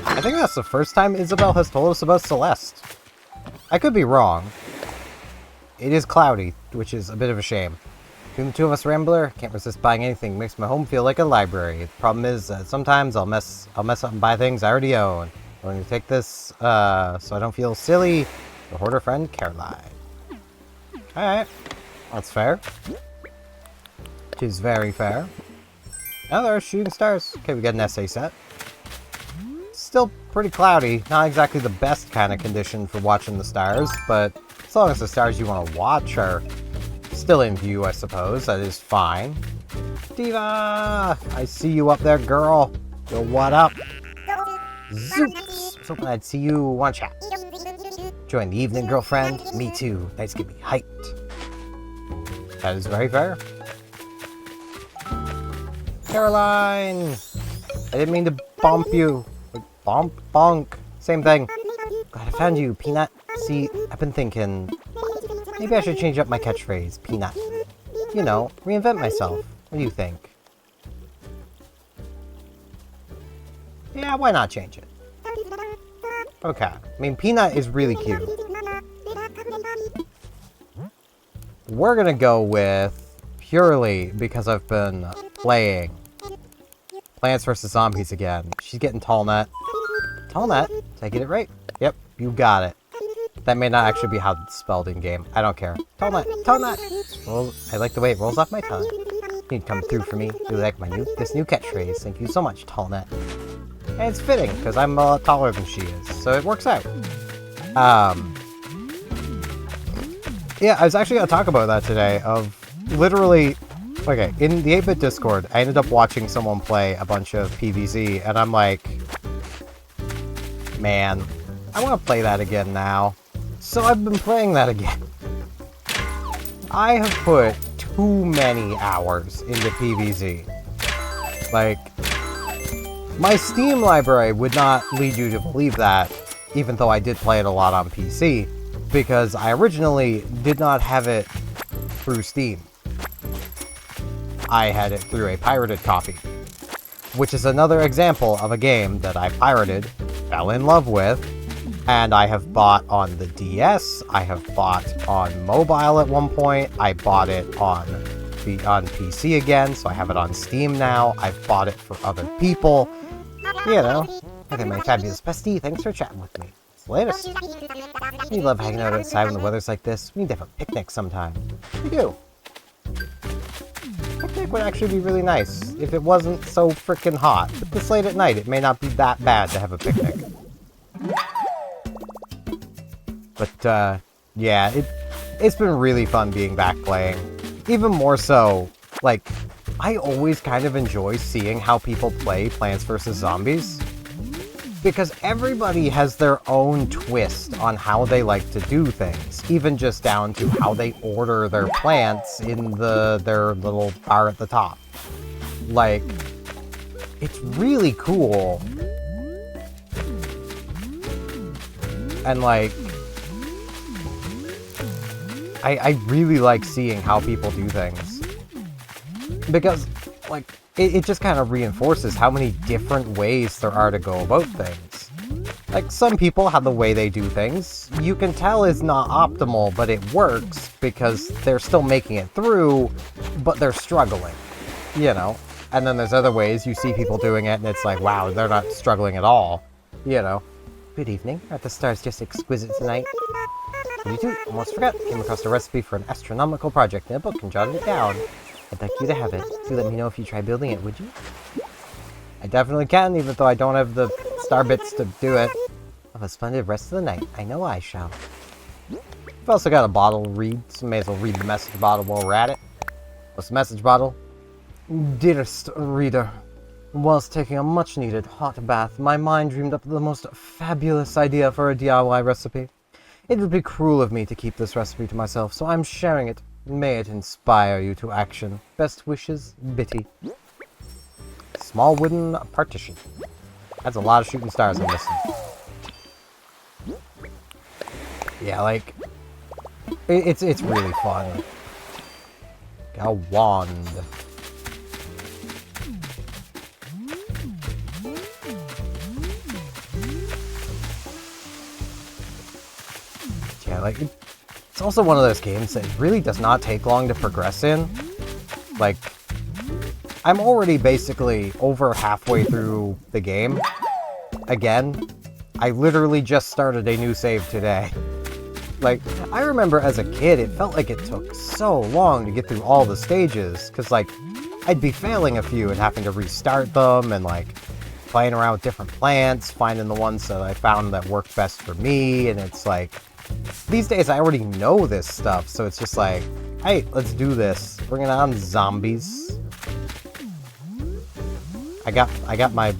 I think that's the first time Isabelle has told us about Celeste. I could be wrong. It is cloudy, which is a bit of a shame. Between the two of us, Rambler, can't resist buying anything. Makes my home feel like a library. The problem is that sometimes I'll mess up and buy things I already own. I'm going to take this, so I don't feel silly. Your hoarder friend, Caroline. Alright. That's fair. Which is very fair. Now there are shooting stars. Okay, we got an essay set. Still pretty cloudy. Not exactly the best kind of condition for watching the stars, but as long as the stars you want to watch are still in view, I suppose, that is fine. Diva! I see you up there, girl. Yo, what up? Zoops! I was hoping I'd see you. Want to chat? Join the evening, girlfriend? Me too. Nice to get me hyped. That is very fair. Caroline! I didn't mean to bump you. Bump, bonk. Same thing. Glad I found you, Peanut. See, I've been thinking, maybe I should change up my catchphrase, Peanut. You know, reinvent myself. What do you think? Yeah, why not change it? Okay. I mean, Peanut is really cute. We're gonna go with, purely because I've been playing Plants vs. Zombies again. She's getting Tallnut. Tallnut? Did I get it right? Yep, you got it. That may not actually be how it's spelled in game. I don't care. Tallnut! Tallnut! I like the way it rolls off my tongue. You'd come through for me. You like this new catchphrase. Thank you so much, Tallnut. And it's fitting, because I'm a lot taller than she is, so it works out. Yeah, I was actually going to talk about that today, of literally... Okay, in the 8-Bit Discord, I ended up watching someone play a bunch of PvZ, and I'm like... Man, I want to play that again now. So I've been playing that again. I have put too many hours into PvZ. Like, my Steam library would not lead you to believe that, even though I did play it a lot on PC, because I originally did not have it through Steam. I had it through a pirated copy, which is another example of a game that I pirated, fell in love with, and I have bought on the DS, I have bought on mobile at one point, I bought it on PC again, so I have it on Steam now, I've bought it for other people, you know. Okay, my fabulous bestie, thanks for chatting with me. It's the latest. We love hanging out outside when the weather's like this. We need to have a picnic sometime. We do. Picnic would actually be really nice if it wasn't so freaking hot. But this late at night, it may not be that bad to have a picnic. But, yeah, it's been really fun being back playing. Even more so, like, I always kind of enjoy seeing how people play Plants vs. Zombies. Because everybody has their own twist on how they like to do things. Even just down to how they order their plants in their little bar at the top. Like, it's really cool. And like, I really like seeing how people do things. Because, like, it just kind of reinforces how many different ways there are to go about things. Like, some people have the way they do things. You can tell is not optimal, but it works because they're still making it through, but they're struggling, you know? And then there's other ways you see people doing it and it's like, wow, they're not struggling at all, you know? Good evening. Aren't the stars just exquisite tonight? You too. Almost forgot. Came across a recipe for an astronomical project in a book and jotted it down. I'd like you to have it. Do let me know if you try building it, would you? I definitely can, even though I don't have the star bits to do it. Have a splendid rest of the night. I know I shall. We've also got a bottle to read, so may as well read the message bottle while we're at it. What's the message bottle? Dearest reader, whilst taking a much-needed hot bath, my mind dreamed up the most fabulous idea for a DIY recipe. It would be cruel of me to keep this recipe to myself, so I'm sharing it. May it inspire you to action. Best wishes, Bitty. small wooden partition. That's a lot of shooting stars I'm missing. Yeah, like, it's really fun. Got a wand. Yeah, like, it's also one of those games that really does not take long to progress in. Like, I'm already basically over halfway through the game. Again, I literally just started a new save today. Like, I remember as a kid, it felt like it took so long to get through all the stages, because, like, I'd be failing a few and having to restart them, and, like, playing around with different plants, finding the ones that I found that worked best for me, and it's like, these days I already know this stuff, so it's just like, hey, let's do this. Bring it on, zombies. I got my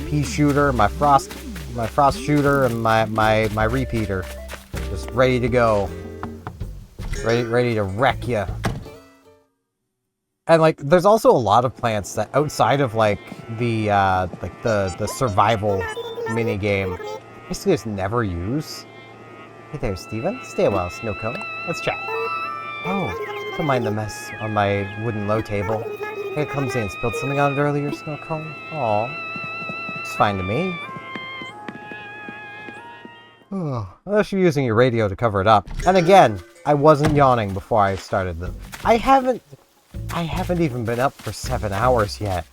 pea shooter, my frost shooter, and my repeater, just ready to go, ready to wreck ya. And like, there's also a lot of plants that outside of like the survival mini game, basically just never use. Hey there, Steven. Stay a while, Snowcone. Let's chat. Oh, don't mind the mess on my wooden low table. Here comes in. Spilled something on it earlier, Snowcone. Aw. It's fine to me. Oh, unless you're using your radio to cover it up. And again, I wasn't yawning before I started the... I haven't even been up for 7 hours yet.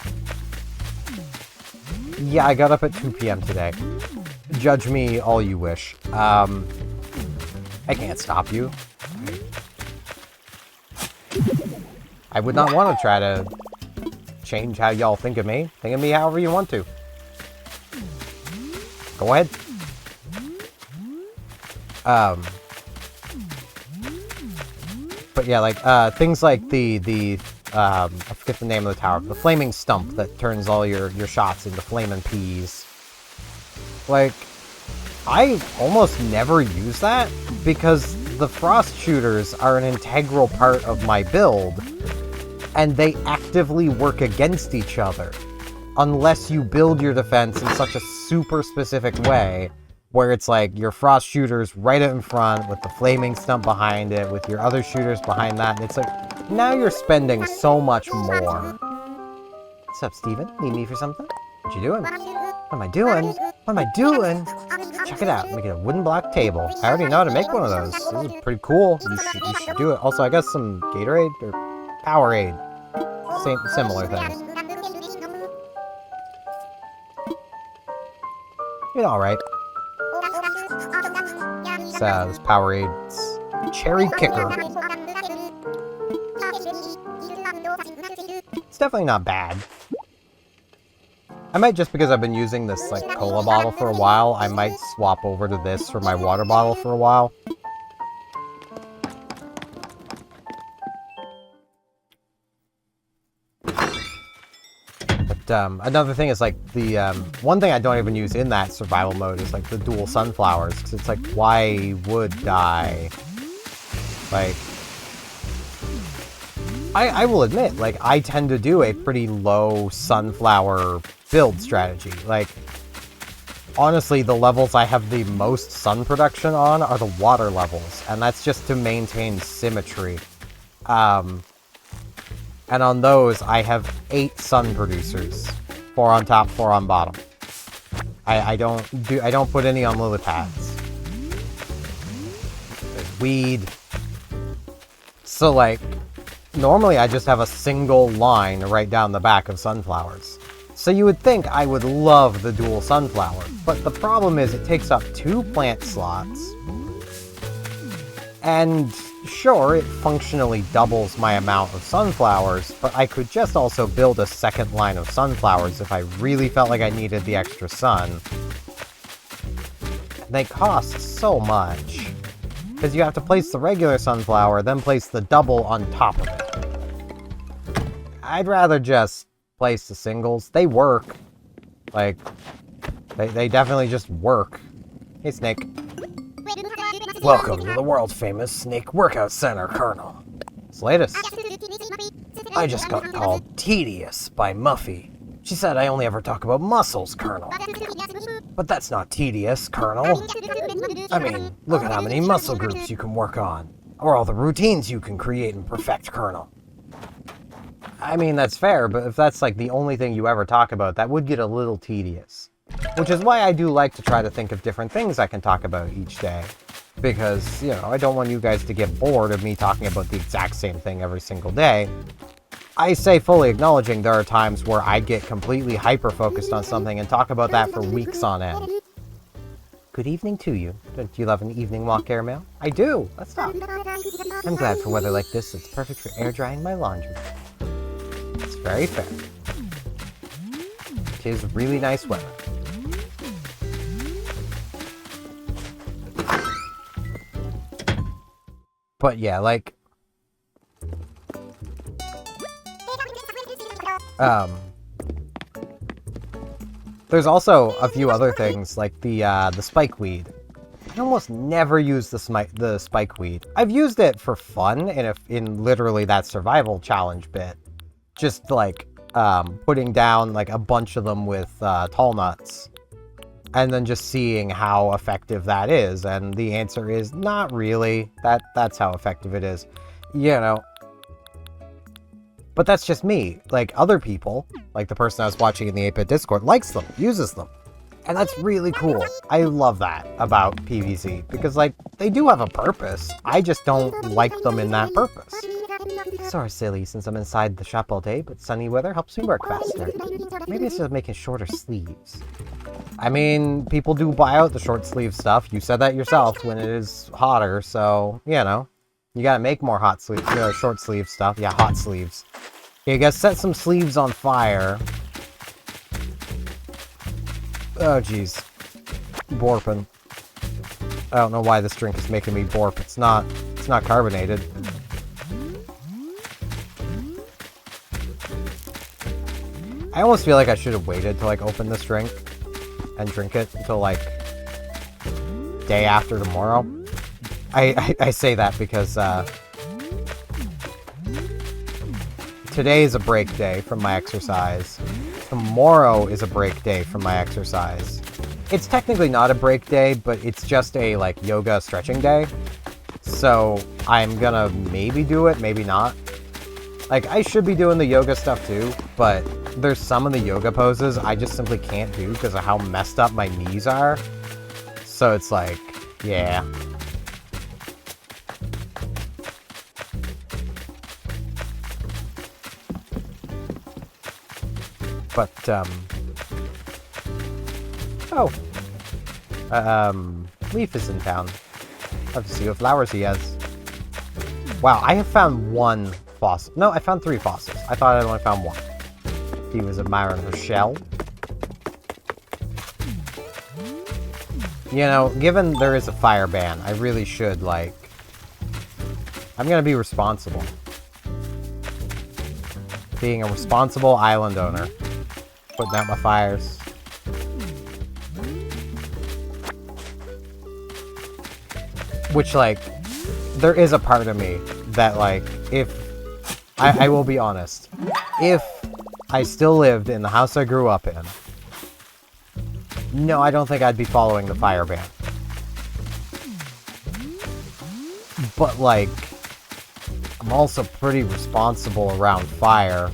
Yeah, I got up at 2 p.m. today. Judge me all you wish. I can't stop you. I would not want to try to change how y'all think of me. Think of me however you want to. Go ahead. But yeah, like, things like I forget the name of the tower, the flaming stump that turns all your shots into flaming peas. Like, I almost never use that, because the frost shooters are an integral part of my build, and they actively work against each other, unless you build your defense in such a super specific way, where it's like your frost shooters right out in front, with the flaming stump behind it, with your other shooters behind that, and it's like, now you're spending so much more. What's up, Steven? Need me for something? What you doing? What am I doing? What am I doing? Check it out. I'm making a wooden block table. I already know how to make one of those. This is pretty cool. You should do it. Also, I got some Gatorade or Powerade. Similar thing. You know, alright. This Powerade's Cherry Kicker. It's definitely not bad. I might, just because I've been using this, like, cola bottle for a while, I might swap over to this for my water bottle for a while. But, another thing is, like, the, one thing I don't even use in that survival mode is, like, the dual sunflowers, because it's like, why would I? Like, I will admit, like, I tend to do a pretty low sunflower build strategy. Like, honestly, the levels I have the most sun production on are the water levels, and that's just to maintain symmetry. And on those, I have 8 sun producers. 4 on top, 4 on bottom. I don't put any on lily pads. There's weed. So, like, normally I just have a single line right down the back of sunflowers. So you would think I would love the dual sunflower, but the problem is it takes up 2 plant slots, and sure, it functionally doubles my amount of sunflowers, but I could just also build a second line of sunflowers if I really felt like I needed the extra sun. They cost so much, because you have to place the regular sunflower, then place the double on top of it. I'd rather just place the singles. They work. Like, they definitely just work. Hey, Snake. Welcome to the world-famous Snake Workout Center, Colonel. It's latest. I just got called tedious by Muffy. She said I only ever talk about muscles, Colonel. But that's not tedious, Colonel. I mean, look at how many muscle groups you can work on, or all the routines you can create and perfect, Colonel. I mean, that's fair, but if that's like the only thing you ever talk about, that would get a little tedious. Which is why I do like to try to think of different things I can talk about each day. Because, you know, I don't want you guys to get bored of me talking about the exact same thing every single day. I say fully acknowledging there are times where I get completely hyper-focused on something and talk about that for weeks on end. Good evening to you. Don't you love an evening walk airmail? I do. Let's talk. I'm glad for weather like this. It's perfect for air drying my laundry. It's very fair. It is really nice weather. But yeah, like... there's also a few other things, like the spikeweed. I almost never use the spikeweed. I've used it for fun in literally that survival challenge bit. Just like putting down like a bunch of them with tall nuts. And then just seeing how effective that is. And the answer is not really. That's how effective it is. You know. But that's just me. Like, other people, like the person I was watching in the 8-Bit Discord, likes them, uses them. And that's really cool. I love that about PvZ, because, like, they do have a purpose. I just don't like them in that purpose. Sorry, silly, since I'm inside the shop all day, but sunny weather helps me work faster. Maybe I should make it shorter sleeves. I mean, people do buy out the short sleeve stuff. You said that yourself when it is hotter, so, you know. You gotta make more short sleeve stuff. Yeah, hot sleeves. Okay, you gotta set some sleeves on fire. Oh, jeez. Borping. I don't know why this drink is making me borp. It's not carbonated. I almost feel like I should have waited to, like, open this drink and drink it until, like, day after tomorrow. I say that because, today is a break day from my exercise. Tomorrow is a break day from my exercise. It's technically not a break day, but it's just a, like, yoga stretching day. So, I'm gonna maybe do it, maybe not. Like, I should be doing the yoga stuff too, but there's some of the yoga poses I just simply can't do because of how messed up my knees are. So it's like, yeah. But, Leaf is in town. Have to see what flowers he has. Wow, I have found one fossil. No, I found 3 fossils. I thought I only found 1. He was admiring her shell. You know, given there is a fire ban, I really should, like... I'm gonna be responsible. Being a responsible island owner. Putting out my fires. Which, like, there is a part of me that, like, if... I will be honest. If I still lived in the house I grew up in, no, I don't think I'd be following the fire ban. But, like, I'm also pretty responsible around fire,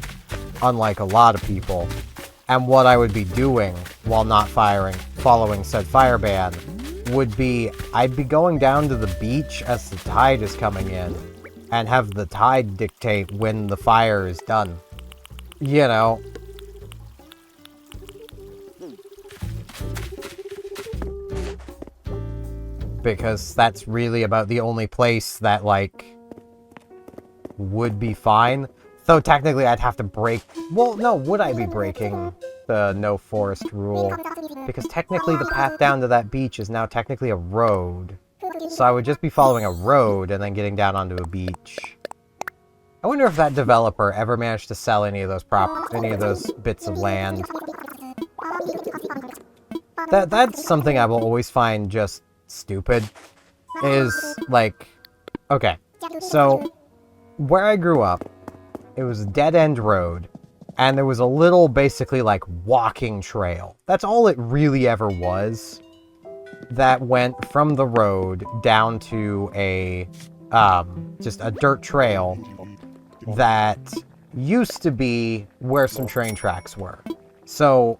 unlike a lot of people. And what I would be doing while not following said fire ban would be, I'd be going down to the beach as the tide is coming in, and have the tide dictate when the fire is done. You know. Because that's really about the only place that, like, would be fine. Though technically I'd have to break... Well, no, would I be breaking the no forest rule? Because technically the path down to that beach is now technically a road. So I would just be following a road and then getting down onto a beach. I wonder if that developer ever managed to sell any of those bits of land. That's something I will always find just stupid. Is, like... Okay, so... Where I grew up, it was a dead-end road. And there was a little, basically, like, walking trail. That's all it really ever was. That went from the road down to a, just a dirt trail that used to be where some train tracks were. So,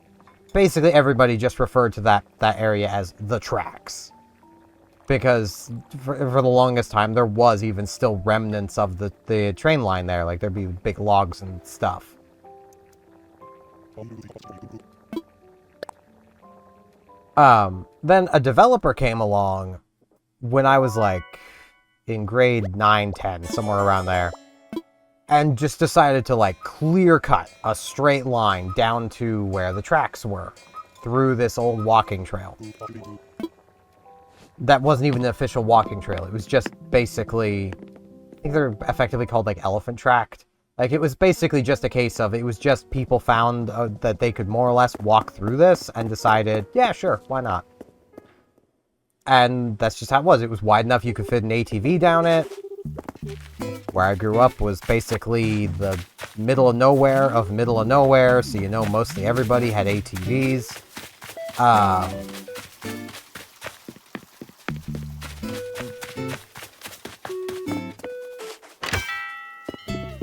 basically everybody just referred to that area as the tracks. Because for the longest time, there was even still remnants of the train line there. Like, there'd be big logs and stuff. Then a developer came along when I was, like, in grade 9, 10, somewhere around there. And just decided to, like, clear cut a straight line down to where the tracks were. Through this old walking trail. That wasn't even an official walking trail. It was just basically... I think they're effectively called, like, elephant tracked. Like, it was basically just a case of, it was just people found that they could more or less walk through this and decided, yeah, sure, why not? And that's just how it was. It was wide enough you could fit an ATV down it. Where I grew up was basically the middle of nowhere, so you know mostly everybody had ATVs.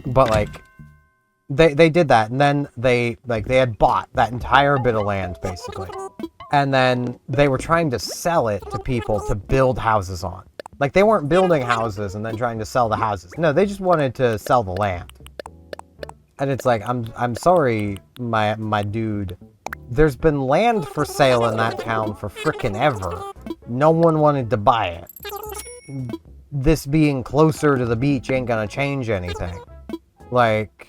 But, like, they did that, and then they had bought that entire bit of land, basically. And then they were trying to sell it to people to build houses on. Like, they weren't building houses and then trying to sell the houses. No, they just wanted to sell the land. And it's like, I'm sorry, my dude. There's been land for sale in that town for frickin' ever. No one wanted to buy it. This being closer to the beach ain't gonna change anything. Like,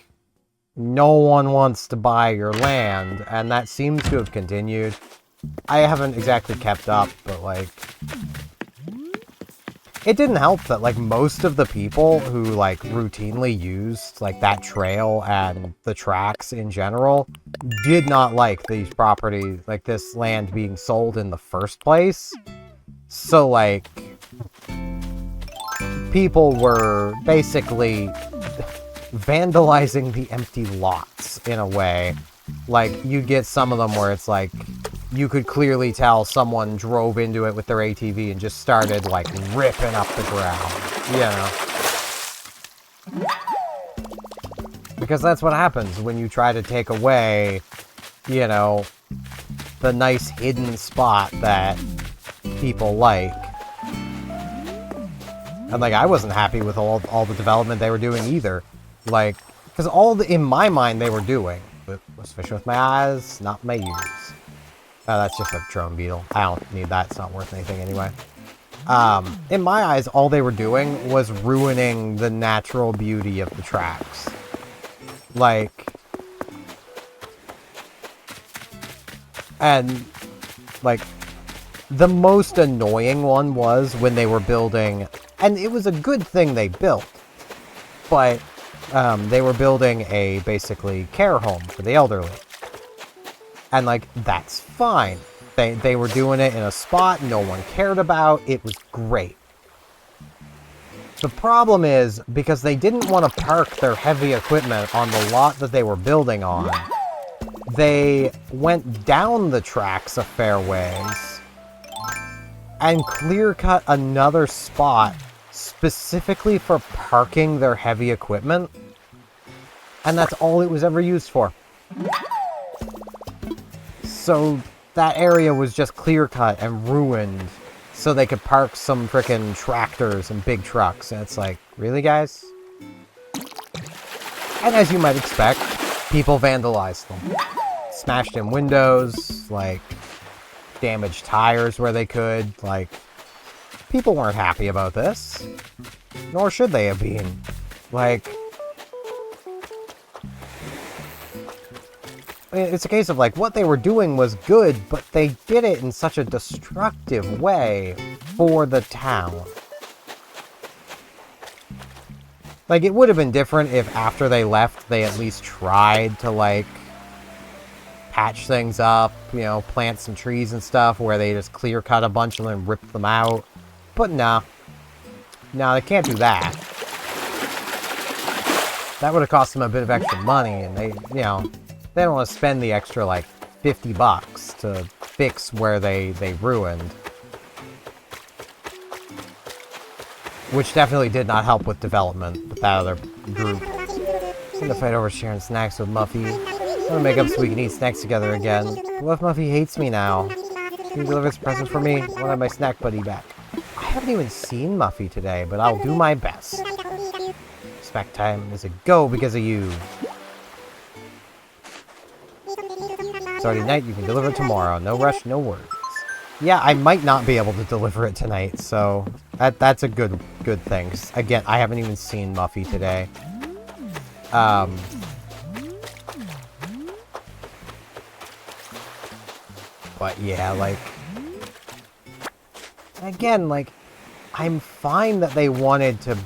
no one wants to buy your land, and that seems to have continued. I haven't exactly kept up, but, like... It didn't help that, like, most of the people who, like, routinely used, like, that trail and the tracks in general did not like these properties, like, this land being sold in the first place. So, like, people were basically vandalizing the empty lots in a way. Like, you'd get some of them where it's like, you could clearly tell someone drove into it with their ATV and just started, like, ripping up the ground, you know? Because that's what happens when you try to take away, you know, the nice hidden spot that people like. And, like, I wasn't happy with all the development they were doing either. Like, because in my mind, they were doing was fishing with my eyes, not my ears. Oh, that's just a drone beetle. I don't need that. It's not worth anything anyway. In my eyes, all they were doing was ruining the natural beauty of the tracks. Like... And, like, the most annoying one was when they were building... And it was a good thing they built. But... they were building a, basically, care home for the elderly. And, like, that's fine. They were doing it in a spot no one cared about. It was great. The problem is, because they didn't want to park their heavy equipment on the lot that they were building on, they went down the tracks a fair ways and clear-cut another spot specifically for parking their heavy equipment. And that's all it was ever used for. So that area was just clear-cut and ruined so they could park some frickin' tractors and big trucks. And it's like, really, guys? And as you might expect, people vandalized them. Smashed in windows, like, damaged tires where they could. Like, people weren't happy about this. Nor should they have been. Like... It's a case of, like, what they were doing was good, but they did it in such a destructive way for the town. Like, it would have been different if after they left, they at least tried to, like, patch things up, you know, plant some trees and stuff, where they just clear-cut a bunch and then rip them out. But nah. No, they can't do that. That would have cost them a bit of extra money, and they don't want to spend the extra, like, $50 to fix where they ruined. Which definitely did not help with development with that other group. I'm gonna fight over sharing snacks with Muffy. I'm gonna make up so we can eat snacks together again. What if Muffy hates me now? Can you deliver this present for me? I want to have my snack buddy back. I haven't even seen Muffy today, but I'll do my best. Snack time is a go because of you. It's already night, you can deliver it tomorrow. No rush, no worries. Yeah, I might not be able to deliver it tonight, so that's a good thing. Again, I haven't even seen Muffy today. But yeah, like, again, like, I'm fine that they wanted to,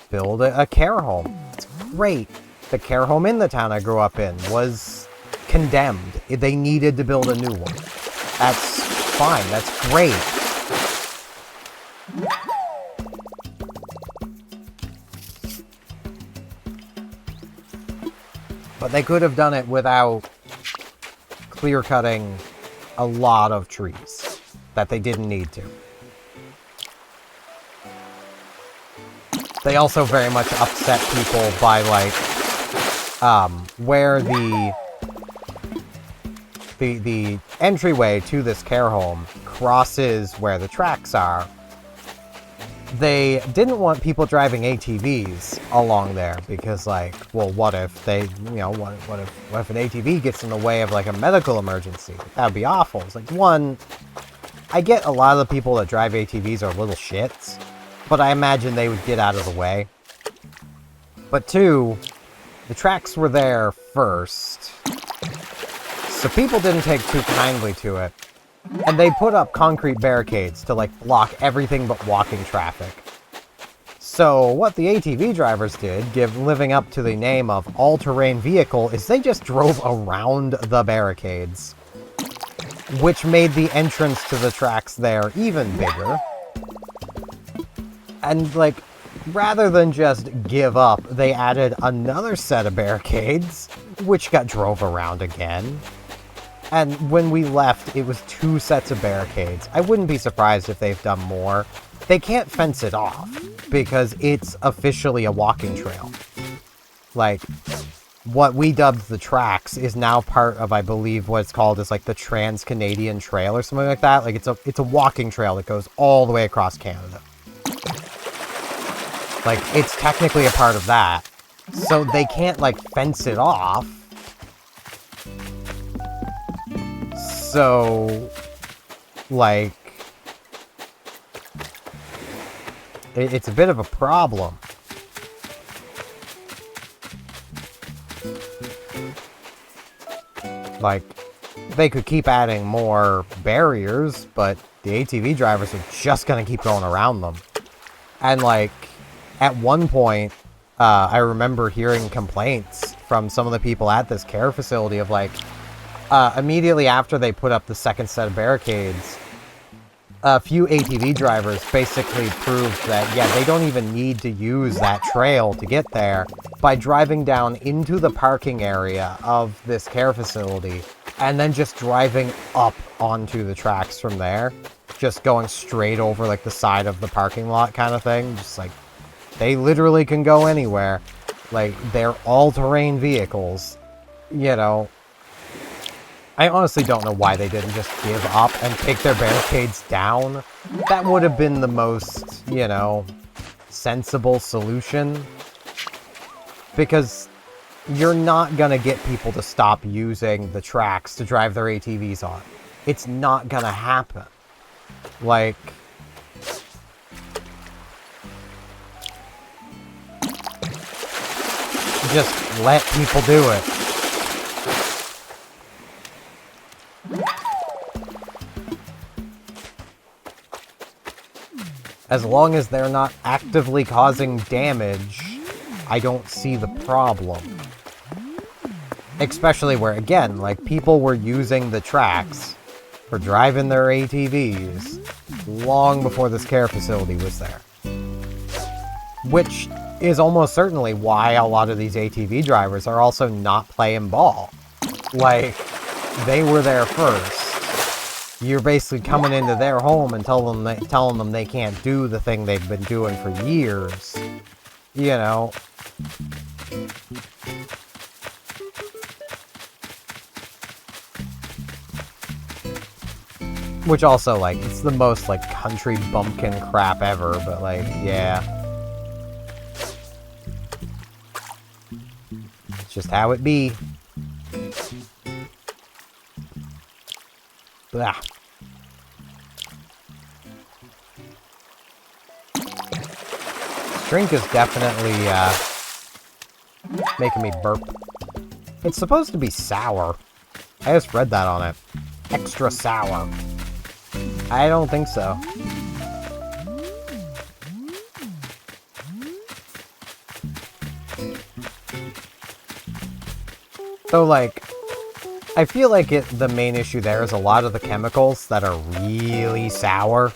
build a care home. It's great. The care home in the town I grew up in was condemned. They needed to build a new one. That's fine. That's great. But they could have done it without clear-cutting a lot of trees that they didn't need to. They also very much upset people by, like, where the entryway to this care home crosses where the tracks are. They didn't want people driving ATVs along there because, like, well, what if they, what if an ATV gets in the way of, like, a medical emergency? That would be awful. It's like, one, I get a lot of the people that drive ATVs are little shits, but I imagine they would get out of the way. But two, the tracks were there first, so people didn't take too kindly to it. And they put up concrete barricades to, like, block everything but walking traffic. So what the ATV drivers did, living up to the name of all-terrain vehicle, is they just drove around the barricades, which made the entrance to the tracks there even bigger. And, like, rather than just give up, they added another set of barricades, which got drove around again. And when we left, it was 2 sets of barricades. I wouldn't be surprised if they've done more. They can't fence it off, because it's officially a walking trail. Like, what we dubbed the tracks is now part of, I believe, what it's called is, like, the Trans-Canadian Trail or something like that. Like, it's a walking trail that goes all the way across Canada. Like, it's technically a part of that. So they can't, like, fence it off. So, like, it's a bit of a problem. Like, they could keep adding more barriers, but the ATV drivers are just gonna keep going around them. And, like, at one point, I remember hearing complaints from some of the people at this care facility of, like, immediately after they put up the second set of barricades, a few ATV drivers basically proved that, yeah, they don't even need to use that trail to get there by driving down into the parking area of this care facility and then just driving up onto the tracks from there. Just going straight over, like, the side of the parking lot kind of thing. Just, like, they literally can go anywhere. Like, they're all-terrain vehicles, I honestly don't know why they didn't just give up and take their barricades down. That would have been the most, sensible solution. Because you're not gonna get people to stop using the tracks to drive their ATVs on. It's not gonna happen. Like, just let people do it. As long as they're not actively causing damage, I don't see the problem. Especially where, again, like, people were using the tracks for driving their ATVs long before this care facility was there. Which is almost certainly why a lot of these ATV drivers are also not playing ball. Like, they were there first. You're basically coming into their home and telling them they can't do the thing they've been doing for years. You know. Which also, like, it's the most, like, country bumpkin crap ever, but, like, yeah. It's just how it be. Blah. Drink is definitely, making me burp. It's supposed to be sour. I just read that on it. Extra sour. I don't think so. So, like, I feel like the main issue there is a lot of the chemicals that are really sour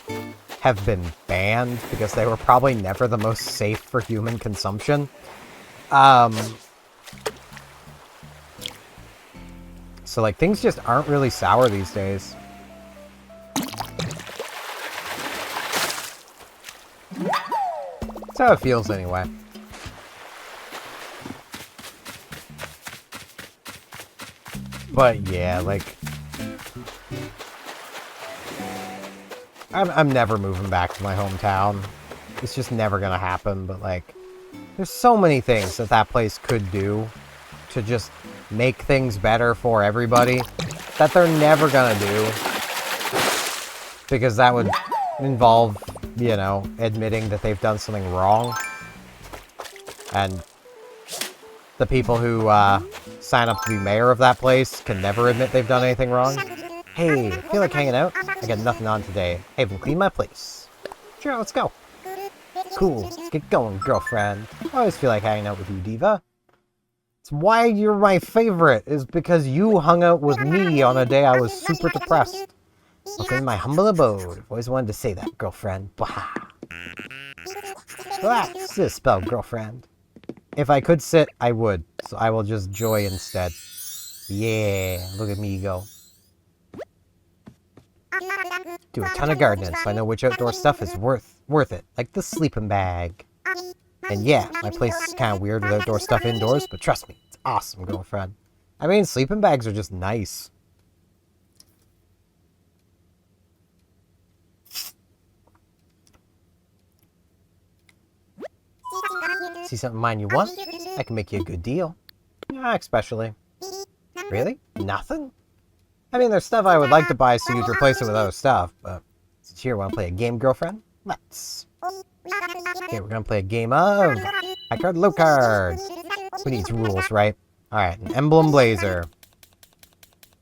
have been banned because they were probably never the most safe for human consumption. So, like, things just aren't really sour these days. That's how it feels anyway. But yeah, like, I'm never moving back to my hometown. It's just never gonna happen, but like, there's so many things that place could do to just make things better for everybody that they're never gonna do. Because that would involve, you know, admitting that they've done something wrong. And the people who sign up to be mayor of that place can never admit they've done anything wrong. Hey, feel like hanging out? I got nothing on today. Hey, can clean my place. Sure, let's go. Cool, let's get going, girlfriend. I always feel like hanging out with you, Diva. It's why you're my favorite, is because you hung out with me on a day I was super depressed. Within my humble abode. I've always wanted to say that, girlfriend. Blah. That's the spell, girlfriend. If I could sit, I would. So I will just joy instead. Yeah, look at me go. Do a ton of gardening, so I know which outdoor stuff is worth it. Like the sleeping bag. And yeah, my place is kind of weird with outdoor stuff indoors, but trust me, it's awesome, girlfriend. I mean, sleeping bags are just nice. See something of mine you want? I can make you a good deal. Yeah, especially. Really? Nothing? I mean, there's stuff I would like to buy so you'd replace it with other stuff, but since you want to play a game, girlfriend, let's. Okay, we're gonna play a game of high card, low cards. Who needs rules, right? Alright, an emblem blazer.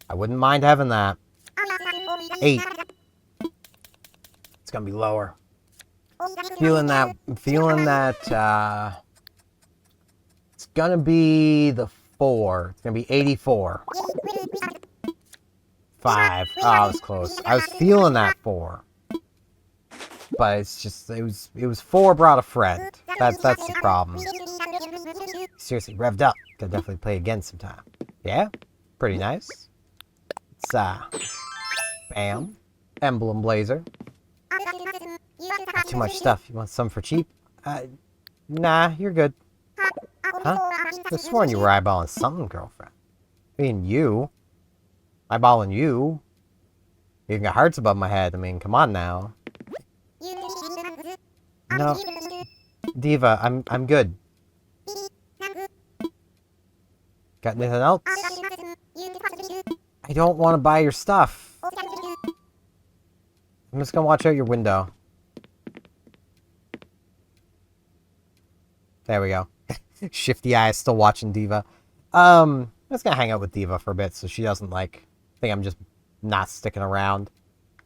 I wouldn't mind having that. 8. It's gonna be lower. Feeling that, it's gonna be the 4. It's gonna be 84. 5. Oh, I was close. I was feeling that 4. But it's just, it was 4 brought a friend. That's the problem. Seriously, revved up. Could definitely play again sometime. Yeah? Pretty nice. It's, bam. Emblem blazer. Got too much stuff. You want some for cheap? Nah, you're good. Huh? I could have sworn you were eyeballing something, girlfriend. I mean, you. Eyeballing you. You even got hearts above my head. I mean, come on now. No. Diva, I'm good. Got anything else? I don't want to buy your stuff. I'm just gonna watch out your window. There we go. Shifty eyes still watching Diva. I'm just gonna hang out with Diva for a bit so she doesn't, like, think I'm just not sticking around.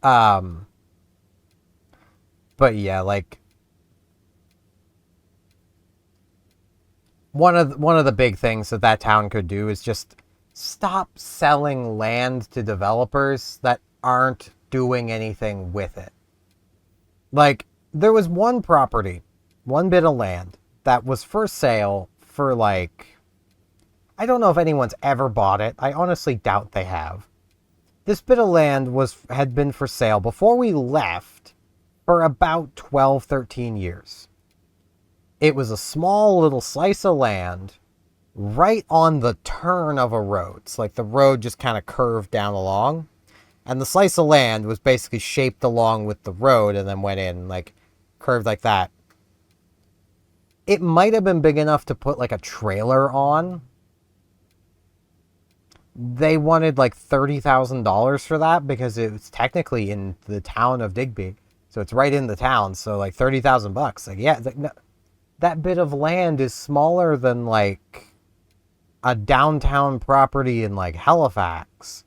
But yeah, like, one of the big things that town could do is just stop selling land to developers that aren't doing anything with it. Like, there was one property, one bit of land, that was for sale for like... I don't know if anyone's ever bought it. I honestly doubt they have. This bit of land had been for sale before we left for about 12, 13 years. It was a small little slice of land right on the turn of a road. It's like the road just kind of curved down along. And the slice of land was basically shaped along with the road and then went in, like, curved like that. It might have been big enough to put, like, a trailer on. They wanted, like, $30,000 for that because it was technically in the town of Digby. So it's right in the town, so, like, $30,000. Like, yeah, like, no, that bit of land is smaller than, like, a downtown property in, like, Halifax.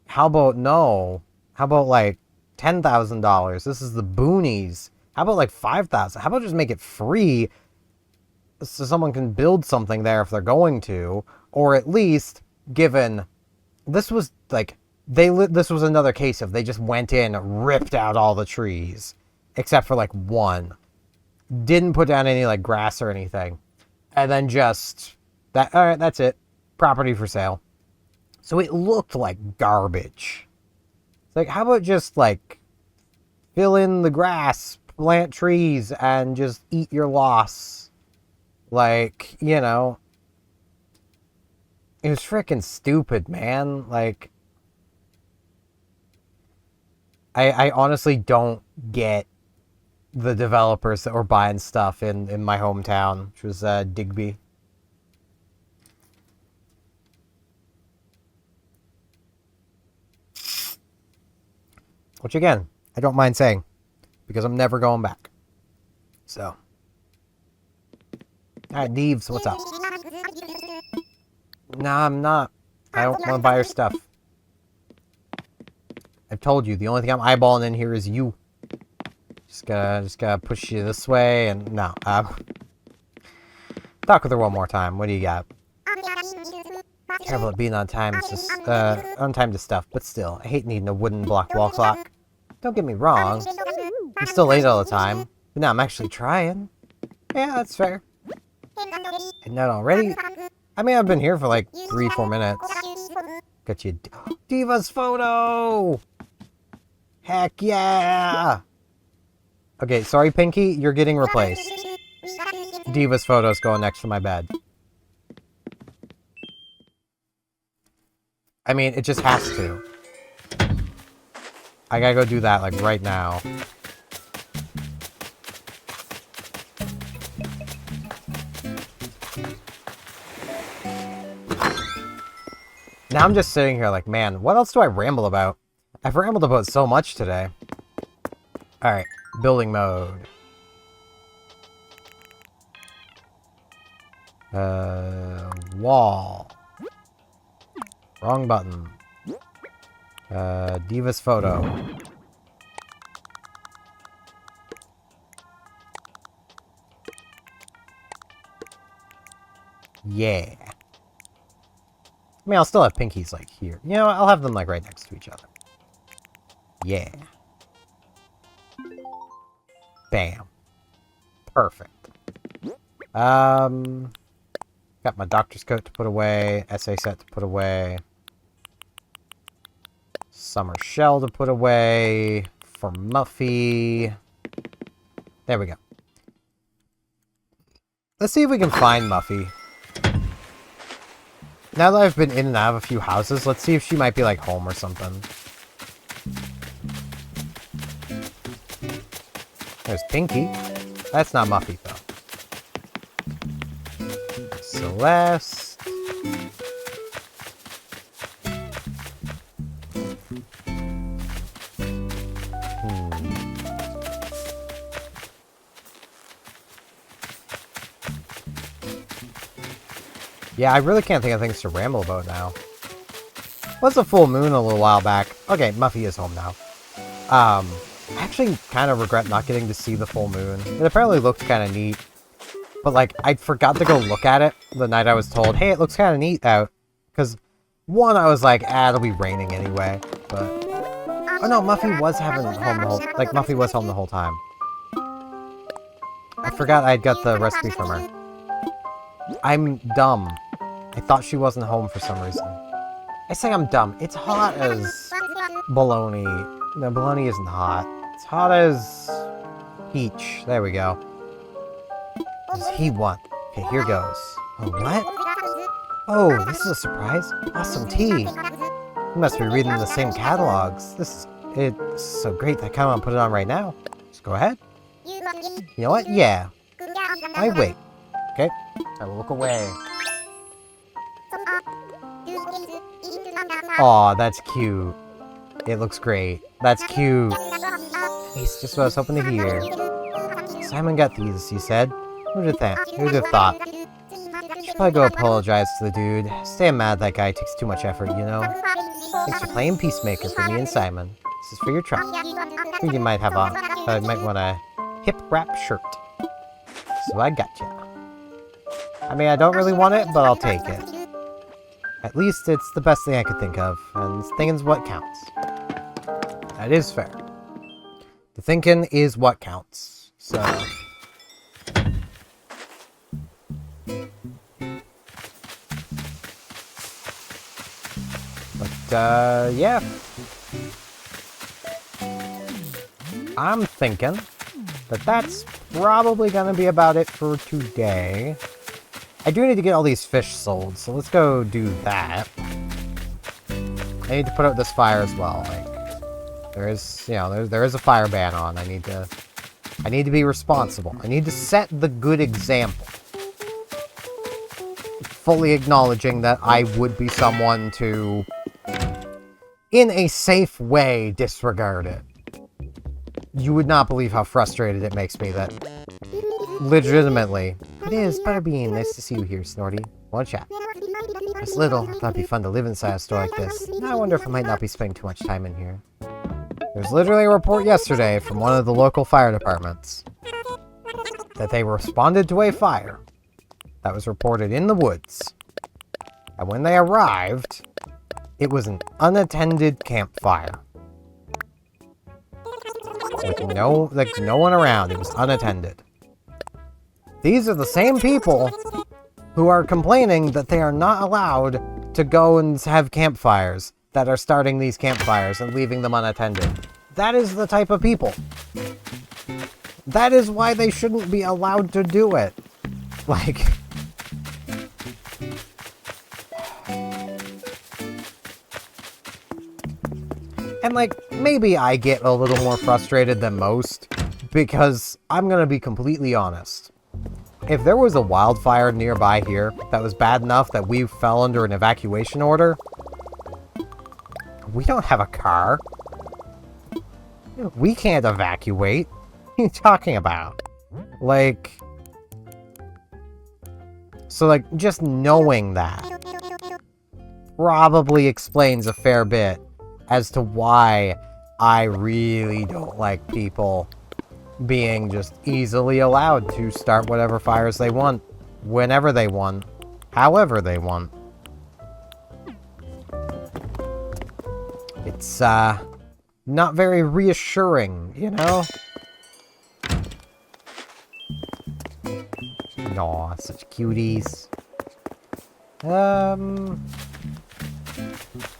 How about no? How about, like, $10,000? This is the boonies. How about, like, $5,000? How about just make it free so someone can build something there if they're going to? Or at least, given... This was, like... This was another case of they just went in, ripped out all the trees. Except for, like, one. Didn't put down any, like, grass or anything. And then just... Alright, that's it. Property for sale. So it looked like garbage. It's like, how about just, like, fill in the grass, plant trees, and just eat your loss? Like, you know. It was freaking stupid, man. Like, I honestly don't get the developers that were buying stuff in my hometown, which was Digby. Which, again, I don't mind saying, because I'm never going back. So. Alright, Deeves, what's up? Nah, I'm not. I don't want to buy your stuff. I've told you, the only thing I'm eyeballing in here is you. Just gotta push you this way, and no. Talk with her one more time. What do you got? Careful of being on time. It's just, on time to stuff, but still, I hate needing a wooden block wall clock. Don't get me wrong. I'm still late all the time, but now I'm actually trying. Yeah, that's fair. And not already? I mean, I've been here for like 3-4 minutes. Got you. Diva's photo! Heck yeah! Okay, sorry, Pinky, you're getting replaced. Diva's photo's going next to my bed. I mean, it just has to. I gotta go do that, like, right now. Now I'm just sitting here like, man, what else do I ramble about? I've rambled about so much today. Alright, building mode. Wall. Wrong button. Diva's photo. Yeah. I mean, I'll still have Pinkies, like, here. You know, I'll have them, like, right next to each other. Yeah. Bam. Perfect. Got my doctor's coat to put away. Essay set to put away. Summer shell to put away. For Muffy. There we go. Let's see if we can find Muffy. Now that I've been in and out of a few houses, let's see if she might be, like, home or something. There's Pinky. That's not Muffy, though. Celeste. Yeah, I really can't think of things to ramble about now. Was a full moon a little while back. Okay, Muffy is home now. I actually kind of regret not getting to see the full moon. It apparently looked kind of neat. But, like, I forgot to go look at it the night I was told, hey, it looks kind of neat out. Because, one, I was like, it'll be raining anyway. But, oh no, Muffy was having home the whole... Like, Muffy was home the whole time. I forgot I'd got the recipe from her. I'm dumb. I thought she wasn't home for some reason. I say I'm dumb. It's hot as bologna. No, bologna isn't hot. It's hot as peach. There we go. What does he want? Okay, here goes. Oh, what? Oh, this is a surprise. Awesome tea. You must be reading the same catalogs. It's so great that I kind of want to put it on right now. Just go ahead. You know what? Yeah. I wait. Okay. I will look away. Aw, that's cute. It looks great. That's cute. It's just what I was hoping to hear. Simon got these, you said? Who'd have thought? Should probably go apologize to the dude. Staying mad at that guy takes too much effort, you know? Thanks for playing Peacemaker for me and Simon. This is for your truck. I think you might have might want a hip wrap shirt. So I gotcha. I mean, I don't really want it, but I'll take it. At least it's the best thing I could think of, and thinking's what counts. That is fair. The thinking is what counts, so... But, yeah. I'm thinking that that's probably gonna be about it for today. I do need to get all these fish sold, so let's go do that. I need to put out this fire as well. Like, there is, you know, there is a fire ban on. I need to be responsible. I need to set the good example. Fully acknowledging that I would be someone to, in a safe way, disregard it. You would not believe how frustrated it makes me that, legitimately. It is, Butterbean. Nice to see you here, Snorty. One chat. It's little. I thought it'd be fun to live inside a store like this. Now I wonder if I might not be spending too much time in here. There's literally a report yesterday from one of the local fire departments that they responded to a fire that was reported in the woods. And when they arrived, it was an unattended campfire. Like no one around. It was unattended. These are the same people who are complaining that they are not allowed to go and have campfires, that are starting these campfires and leaving them unattended. That is the type of people. That is why they shouldn't be allowed to do it. Like... And, like, maybe I get a little more frustrated than most, because I'm gonna be completely honest. If there was a wildfire nearby here that was bad enough that we fell under an evacuation order, we don't have a car. We can't evacuate. What are you talking about? Like... So, like, just knowing that probably explains a fair bit as to why I really don't like people being just easily allowed to start whatever fires they want, whenever they want, however they want. It's, not very reassuring, you know? Aw, such cuties.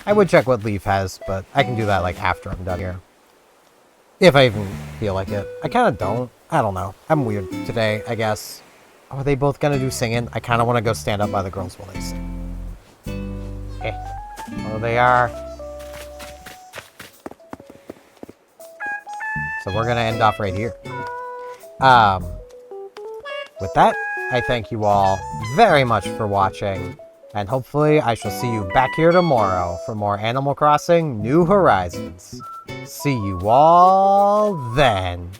I would check what Leaf has, but I can do that, like, after I'm done here. If I even feel like it. I kind of don't. I don't know. I'm weird today, I guess. Oh, are they both gonna do singing? I kind of want to go stand up by the girls while they sing. Oh, they are. So we're gonna end off right here. With that, I thank you all very much for watching. And hopefully I shall see you back here tomorrow for more Animal Crossing New Horizons. See you all then.